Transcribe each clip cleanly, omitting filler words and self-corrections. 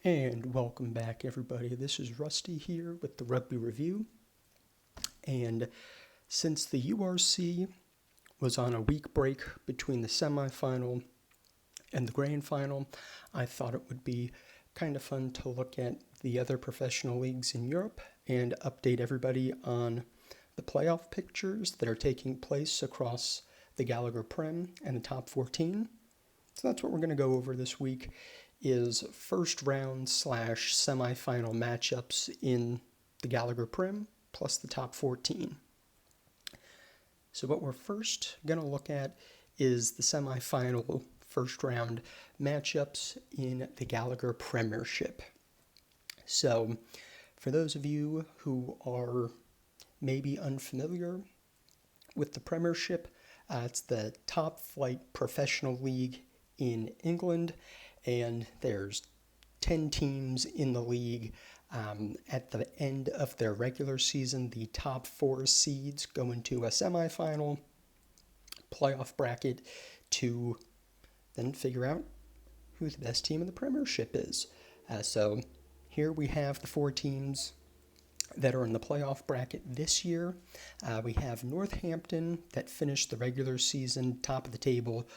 And welcome back, everybody. This is Rusty here with the Rugby Review. And since the URC was on a week break between the semifinal and the grand final, I thought it would be kind of fun to look at the other professional leagues in Europe and update everybody on the playoff pictures that are taking place across the Gallagher Prem and the Top 14. So that's what we're going to go over this week, is first round / semifinal matchups in the Gallagher Prem plus the Top 14. So what we're first going to look at is the semifinal first round matchups in the Gallagher Premiership. So for those of you who are maybe unfamiliar with the Premiership, it's the top flight professional league in England, and there's 10 teams in the league. At the end of their regular season, the top 4 seeds go into a semifinal playoff bracket to then figure out who the best team in the Premiership is. So here we have the 4 teams that are in the playoff bracket this year. We have Northampton that finished the regular season top of the table,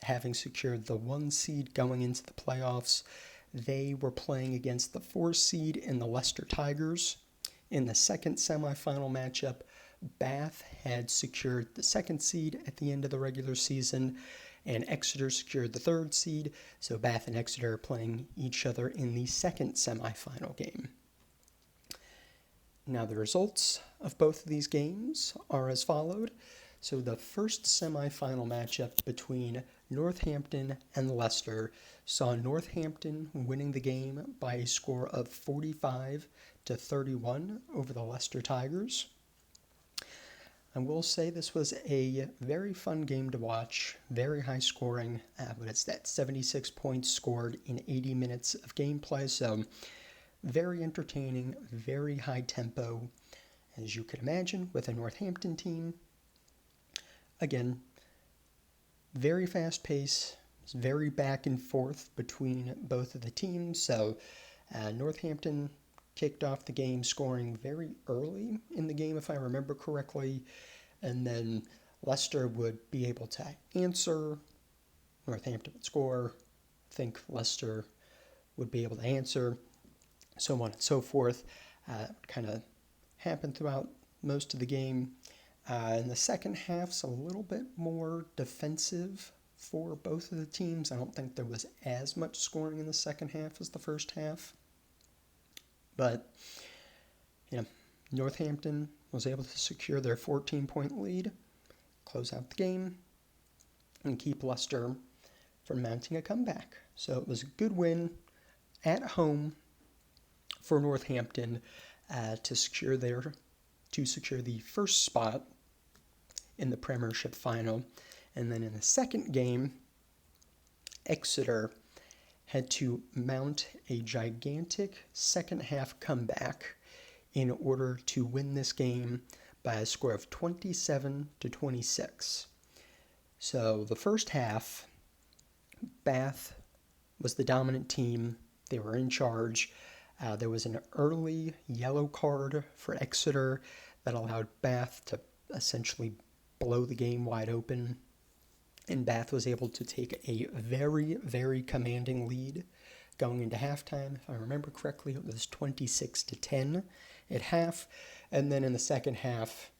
having secured the 1 seed going into the playoffs. They were playing against the 4 seed in the Leicester Tigers. In the second semifinal matchup, Bath had secured the 2nd seed at the end of the regular season, and Exeter secured the 3rd seed, so Bath and Exeter are playing each other in the second semifinal game. Now the results of both of these games are as followed. So the first semifinal matchup between Northampton and Leicester saw Northampton winning the game by a score of 45-31 over the Leicester Tigers. I will say this was a very fun game to watch, very high scoring, but it's that 76 points scored in 80 minutes of gameplay, so very entertaining, very high tempo, as you could imagine, with a Northampton team. Again, very fast pace, very back and forth between both of the teams. So Northampton kicked off the game scoring very early in the game, if I remember correctly, and then Leicester would be able to answer. Northampton would score. I think Leicester would be able to answer, so on and so forth. Kind of happened throughout most of the game. In the second half's a little bit more defensive for both of the teams. I don't think there was as much scoring in the second half as the first half. But, Northampton was able to secure their 14-point lead, close out the game, and keep Leicester from mounting a comeback. So it was a good win at home for Northampton to secure the first spot in the Premiership final. And then in the second game, Exeter had to mount a gigantic second half comeback in order to win this game by a score of 27-26. So the first half, Bath was the dominant team. They were in charge. There was an early yellow card for Exeter that allowed Bath to essentially blow the game wide open, and Bath was able to take a very, very commanding lead going into halftime. If I remember correctly, it was 26-10 at half, and then in the second half,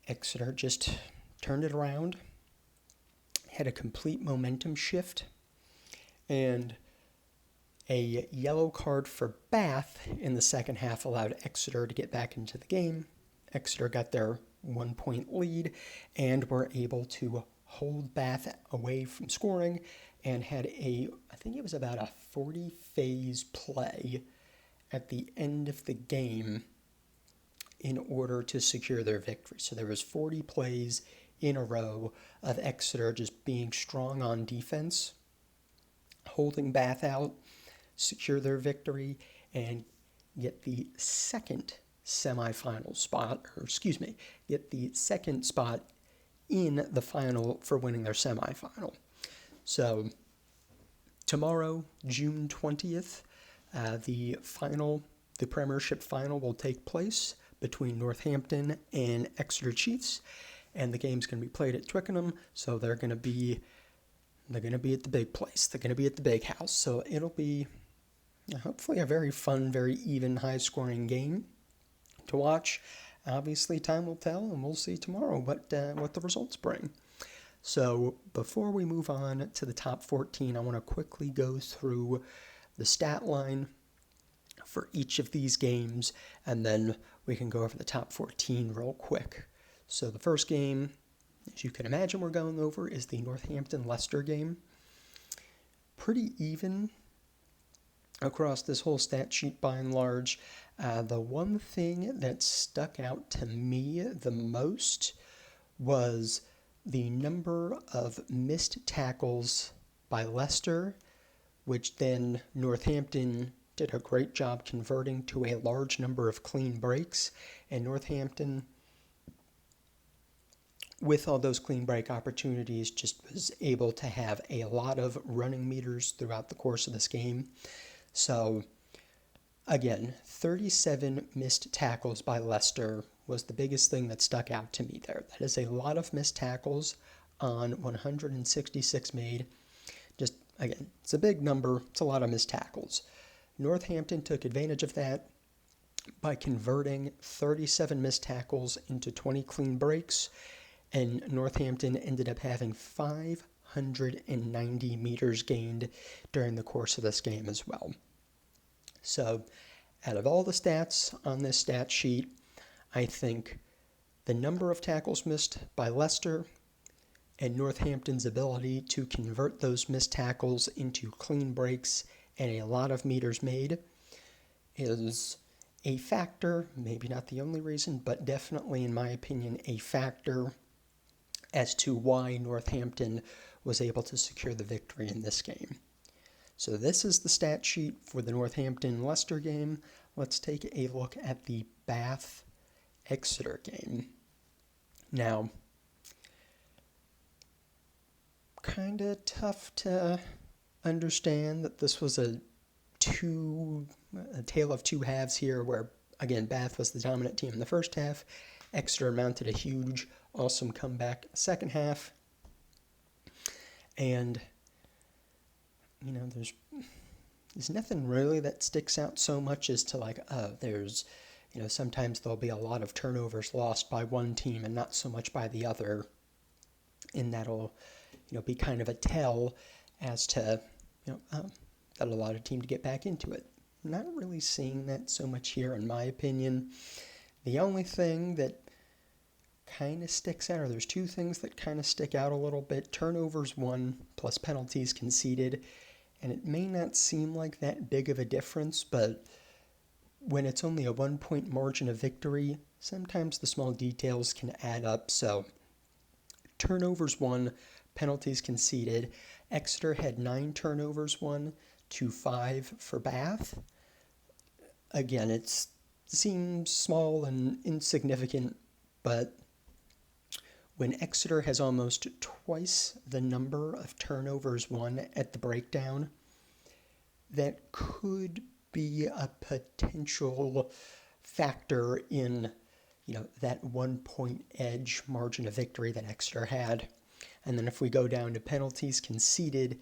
Exeter just turned it around, had a complete momentum shift, and a yellow card for Bath in the second half allowed Exeter to get back into the game. Exeter got their 1-point lead and were able to hold Bath away from scoring and had I think it was about a 40 phase play at the end of the game in order to secure their victory. So there was 40 plays in a row of Exeter just being strong on defense, holding Bath out, secure their victory, and get the second semifinal spot, get the second spot in the final for winning their semifinal. So tomorrow, June 20th, the Premiership final will take place between Northampton and Exeter Chiefs, and the game's going to be played at Twickenham, so they're going to be at the big place. They're going to be at the big house, so it'll be hopefully a very fun, very even, high-scoring game to watch. Obviously, time will tell, and we'll see tomorrow what the results bring. So before we move on to the top 14, I want to quickly go through the stat line for each of these games, and then we can go over the top 14 real quick. So the first game, as you can imagine we're going over, is the Northampton-Leicester game. Pretty even across this whole stat sheet by and large. The one thing that stuck out to me the most was the number of missed tackles by Leicester, which then Northampton did a great job converting to a large number of clean breaks, and Northampton, with all those clean break opportunities, just was able to have a lot of running meters throughout the course of this game. So, again, 37 missed tackles by Leicester was the biggest thing that stuck out to me there. That is a lot of missed tackles on 166 made. Just, again, it's a big number. It's a lot of missed tackles. Northampton took advantage of that by converting 37 missed tackles into 20 clean breaks, and Northampton ended up having 590 meters gained during the course of this game as well. So, out of all the stats on this stat sheet, I think the number of tackles missed by Leicester and Northampton's ability to convert those missed tackles into clean breaks and a lot of meters made is a factor, maybe not the only reason, but definitely, in my opinion, a factor as to why Northampton was able to secure the victory in this game. So this is the stat sheet for the Northampton-Leicester game. Let's take a look at the Bath-Exeter game. Now, kind of tough to understand that this was a tale of two halves here, where, again, Bath was the dominant team in the first half. Exeter mounted a huge, awesome comeback second half. And, there's nothing really that sticks out so much as to there's, sometimes there'll be a lot of turnovers lost by one team and not so much by the other. And that'll, be kind of a tell as to, that'll allow a team to get back into it. I'm not really seeing that so much here, in my opinion. The only thing that kind of sticks out, or there's two things that kind of stick out a little bit: turnovers won plus penalties conceded. And it may not seem like that big of a difference, but when it's only a 1-point margin of victory, sometimes the small details can add up. So turnovers won, penalties conceded. Exeter had 9 turnovers won to 5 for Bath. Again, it seems small and insignificant, but when Exeter has almost twice the number of turnovers won at the breakdown, that could be a potential factor in, that 1-point edge margin of victory that Exeter had. And then if we go down to penalties conceded,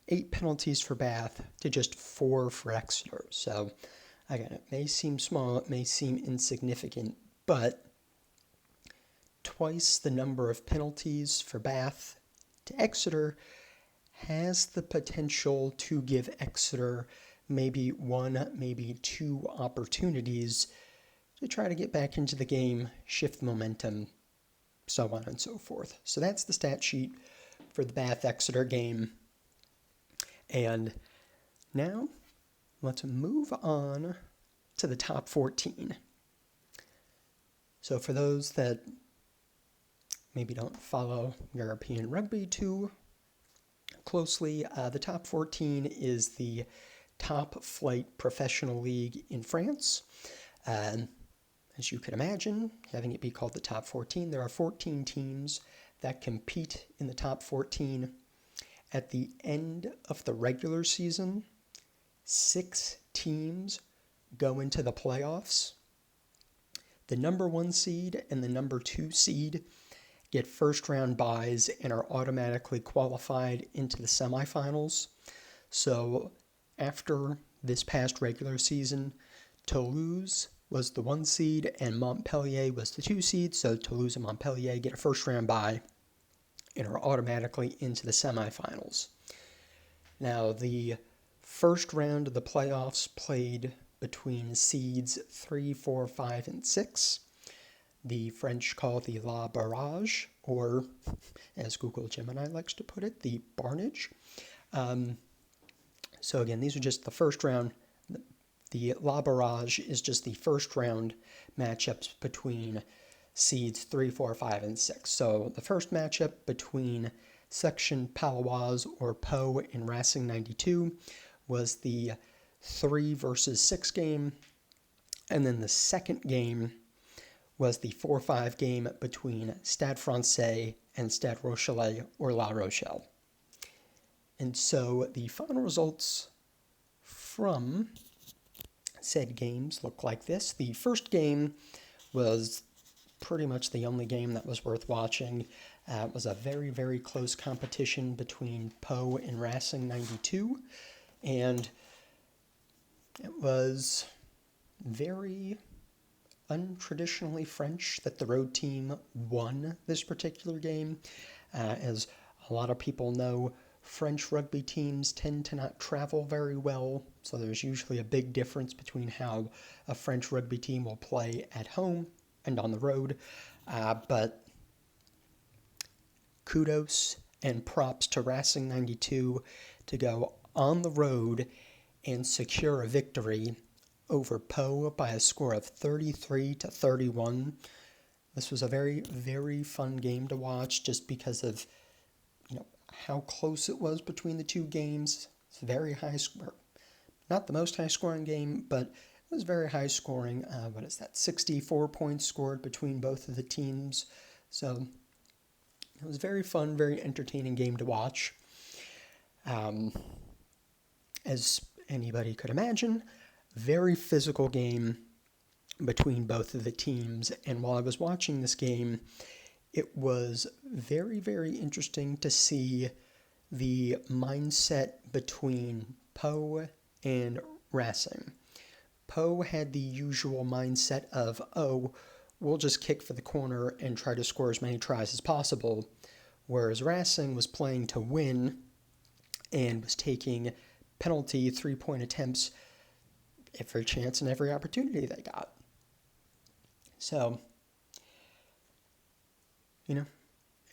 8 penalties for Bath to just 4 for Exeter. So, again, it may seem small, it may seem insignificant, but twice the number of penalties for Bath to Exeter has the potential to give Exeter maybe 1, maybe 2 opportunities to try to get back into the game, shift momentum, so on and so forth. So that's the stat sheet for the Bath-Exeter game. And now let's move on to the top 14. So for those that maybe don't follow European rugby too closely, the top 14 is the top flight professional league in France. As you can imagine, having it be called the top 14, there are 14 teams that compete in the top 14, At the end of the regular season, 6 teams go into the playoffs. The number 1 seed and the number 2 seed get first round byes and are automatically qualified into the semifinals. So after this past regular season, Toulouse was the 1 seed and Montpellier was the 2 seed. So Toulouse and Montpellier get a first round bye and are automatically into the semifinals. Now, the first round of the playoffs played between seeds 3, 4, 5, and 6. The French call the La Barrage, or as Google Gemini likes to put it, the Barnage. So again, these are just the first round. The La Barrage is just the first round matchups between seeds 3, 4, 5, and 6. So the first matchup between Section Paloise or Po and Racing 92 was the 3 versus 6 game. And then the second game was the 4-5 game between Stade Francais and Stade Rochelet or La Rochelle. And so the final results from said games look like this. The first game was pretty much the only game that was worth watching. It was a very, very close competition between Po and Racing 92. And it was very untraditionally French that the road team won this particular game. As a lot of people know, French rugby teams tend to not travel very well, so there's usually a big difference between how a French rugby team will play at home and on the road. But kudos and props to Racing 92 to go on the road and secure a victory over Po by a score of 33-31. This was a very, very fun game to watch just because of how close it was between the two games. It's very high score. Not the most high scoring game, but it was very high scoring. 64 points scored between both of the teams. So it was a very fun, very entertaining game to watch. As anybody could imagine, very physical game between both of the teams. And while I was watching this game, it was very, very interesting to see the mindset between Po and Racing. Po had the usual mindset of, we'll just kick for the corner and try to score as many tries as possible, whereas Racing was playing to win and was taking penalty 3-point attempts every chance and every opportunity they got. So,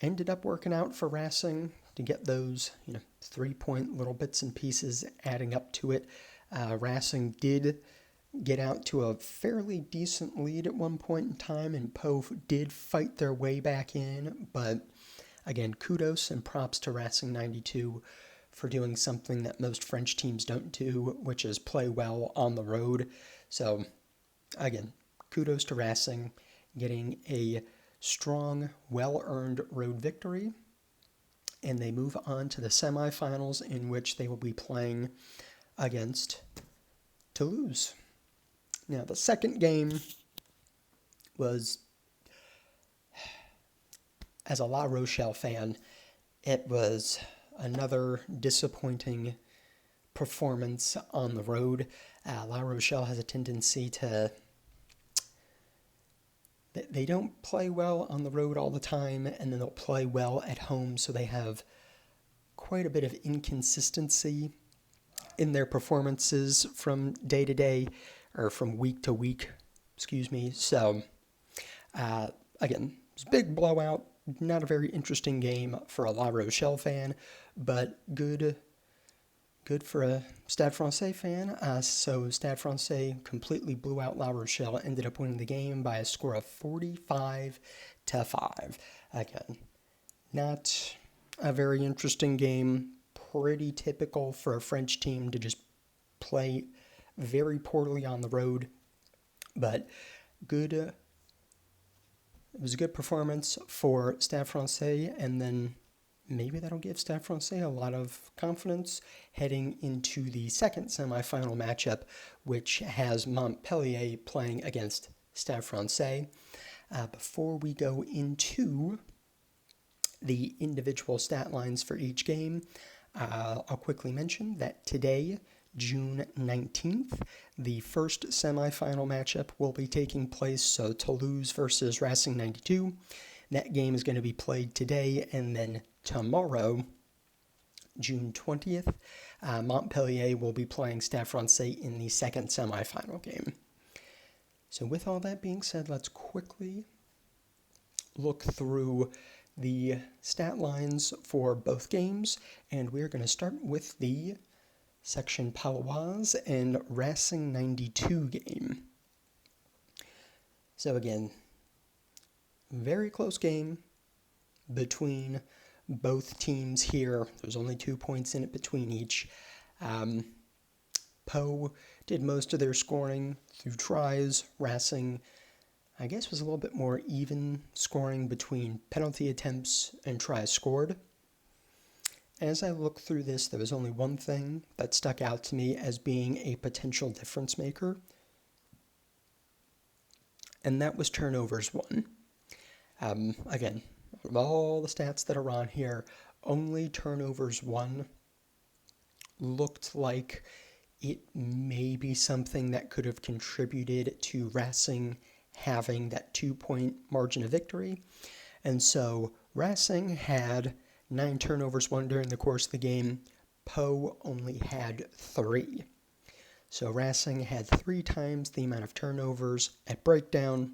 ended up working out for Racing to get those, 3-point little bits and pieces adding up to it. Racing did get out to a fairly decent lead at one point in time, and Po did fight their way back in. But again, kudos and props to Racing 92 for doing something that most French teams don't do, which is play well on the road. So again, kudos to Racing getting a strong, well-earned road victory. And they move on to the semifinals, in which they will be playing against Toulouse. Now, the second game was, as a La Rochelle fan, it was another disappointing performance on the road. La Rochelle has a tendency to, they don't play well on the road all the time, and then they'll play well at home, so they have quite a bit of inconsistency in their performances from day to day, or from week to week, So, again, it's a big blowout, not a very interesting game for a La Rochelle fan, but good for a Stade Francais fan. So Stade Francais completely blew out La Rochelle, ended up winning the game by a score of 45-5. Again, not a very interesting game, pretty typical for a French team to just play very poorly on the road, but good. It was a good performance for Stade Francais, and then maybe that'll give Stade Francais a lot of confidence heading into the second semifinal matchup, which has Montpellier playing against Stade Francais. Before we go into the individual stat lines for each game, I'll quickly mention that today, June 19th, the first semifinal matchup will be taking place, so Toulouse versus Racing 92. That game is going to be played today, and then tomorrow, June 20th, Montpellier will be playing Stade Francais in the second semifinal game. So with all that being said, let's quickly look through the stat lines for both games, and we're going to start with the Section Paloise and Racing 92 game. So again, very close game between both teams here. There's only 2 points in it between each. Pau did most of their scoring through tries. Racing, I guess, was a little bit more even scoring between penalty attempts and tries scored. As I looked through this, there was only one thing that stuck out to me as being a potential difference maker, and that was turnovers won. Again, of all the stats that are on here, only turnovers won looked like it may be something that could have contributed to Racing having that 2-point margin of victory. And so Racing had 9 turnovers won during the course of the game. Pau only had 3. So Racing had 3 times the amount of turnovers at breakdown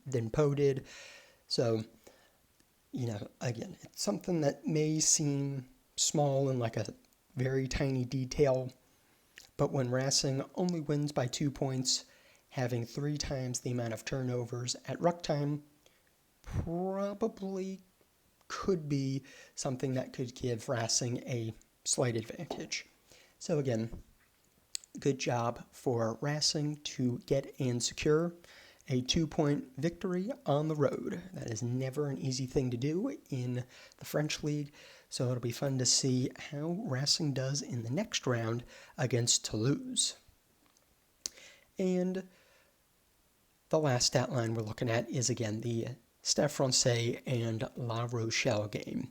than Pau did. So, again, it's something that may seem small and like a very tiny detail, but when Racing only wins by 2 points, having 3 times the amount of turnovers at ruck time probably could be something that could give Racing a slight advantage. So again, good job for Racing to get and secure a 2-point victory on the road. That is never an easy thing to do in the French League, so it'll be fun to see how Racing does in the next round against Toulouse. And the last stat line we're looking at is, again, the Stade Francais and La Rochelle game.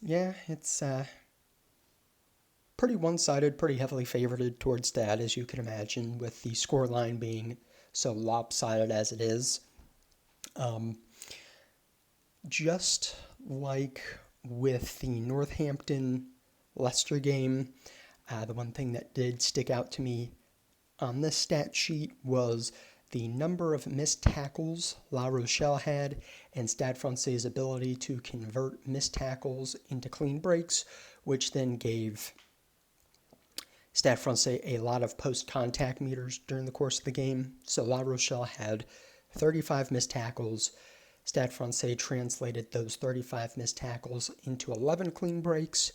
It's pretty one-sided, pretty heavily favored towards Stade, as you can imagine, with the scoreline being so lopsided as it is. Just like with the Northampton-Leicester game, the one thing that did stick out to me on this stat sheet was the number of missed tackles La Rochelle had and Stade Francais' ability to convert missed tackles into clean breaks, which then gave Stade Francais a lot of post-contact meters during the course of the game. So La Rochelle had 35 missed tackles. Stade Francais translated those 35 missed tackles into 11 clean breaks,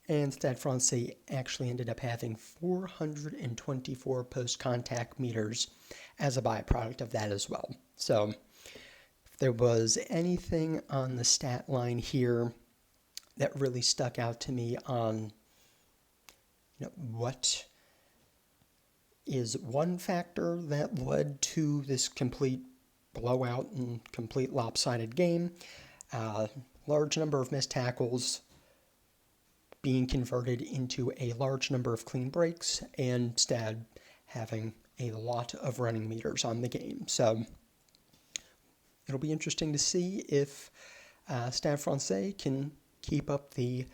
and Stade Francais actually ended up having 424 post-contact meters as a byproduct of that as well. So if there was anything on the stat line here that really stuck out to me on what is one factor that led to this complete blowout and complete lopsided game, large number of missed tackles being converted into a large number of clean breaks, and Stade having a lot of running meters on the game. So it'll be interesting to see if Stade Francais can keep up the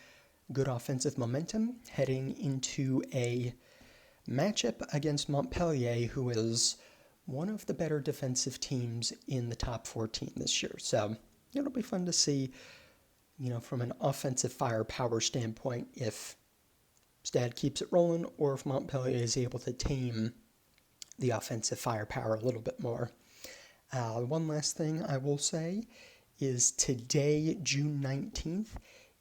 good offensive momentum heading into a matchup against Montpellier, who is one of the better defensive teams in the top 14 this year. So it'll be fun to see, from an offensive firepower standpoint, if Stade keeps it rolling or if Montpellier is able to tame the offensive firepower a little bit more. One last thing I will say is today, June 19th,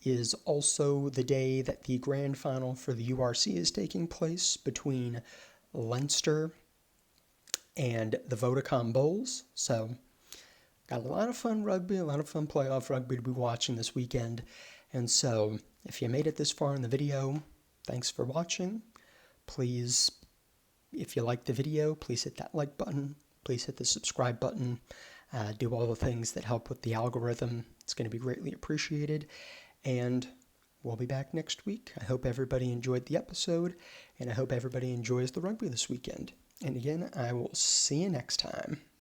is also the day that the grand final for the URC is taking place between Leinster and the Vodacom Bulls. So got a lot of fun rugby, a lot of fun playoff rugby to be watching this weekend. And so if you made it this far in the video, thanks for watching. Please, if you liked the video, please hit that like button. Please hit the subscribe button. Do all the things that help with the algorithm. It's going to be greatly appreciated. And we'll be back next week. I hope everybody enjoyed the episode, and I hope everybody enjoys the rugby this weekend. And again, I will see you next time.